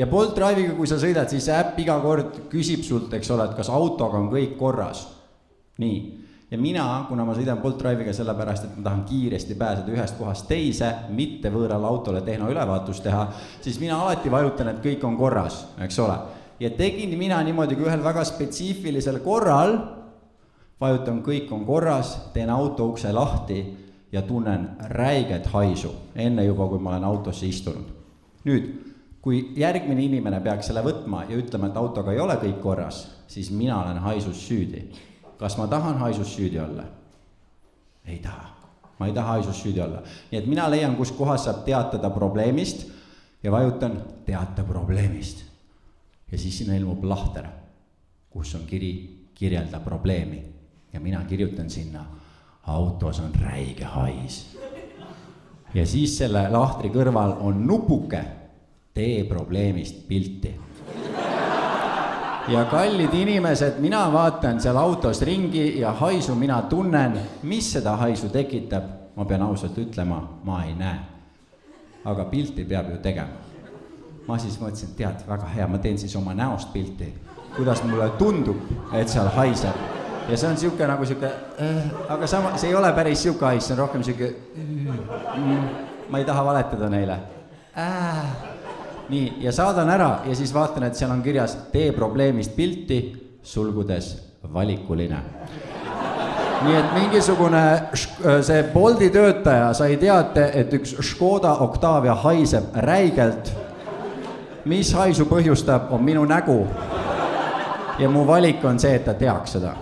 Ja Bolt Drive'iga, kui sa sõidad, siis see äpp iga kord küsib sult, eks ole, et kas autoga on kõik korras. Nii. Ja mina, kuna ma sõidan Bolt Drive'iga sellepärast, et ma tahan kiiresti pääseda ühest kohast teise, mitte võõrale autole tehnoülevaatust teha, siis mina alati vajutan, et kõik on korras, eks ole. Ja tegin mina niimoodi, kui ühel väga spetsiifilisel korral, vajutan kõik on korras, teen auto ukse lahti ja tunnen räiget haisu, enne juba, kui ma olen autosse istunud. Nüüd, kui järgmine inimene peaks selle võtma ja ütlema, et autoga ei ole kõik korras, siis mina olen haisus süüdi. Kas ma tahan haisus süüdi olla? Ei taha. Ma ei taha haisus süüdi olla. Nii et mina leian, kus kohas saab teatada probleemist ja vajutan teata probleemist. Ja siis sinna ilmub lahter, kus on kirjelda probleemi. Ja mina kirjutan sinna, autos on räige hais. Ja siis selle lahtri kõrval on nupuke, tee probleemist pilti. Ja kallid inimesed, mina vaatan seal autos ringi ja haisu mina tunnen, mis seda haisu tekitab. Ma pean ausalt ütlema, ma ei näe. Aga pilti peab ju tegema. Ma siis mõtlesin, tead, väga hea, ma teen siis oma näost pilti. Kuidas mulle tundub, et seal haiseb. Ja see on siuke nagu siuke, aga sama, see ei ole päris siuke hais, see on rohkem siuke, ma ei taha valetada neile. Nii, ja saadan ära ja siis vaatan, et seal on kirjas tee probleemist pilti, sulgudes valikuline. Nii et mingisugune see Bolti töötaja sai teate, et üks Škoda Octavia haiseb räigelt. Mis haisu põhjustab, on minu nägu. Ja mu valik on see, et ta teaks seda.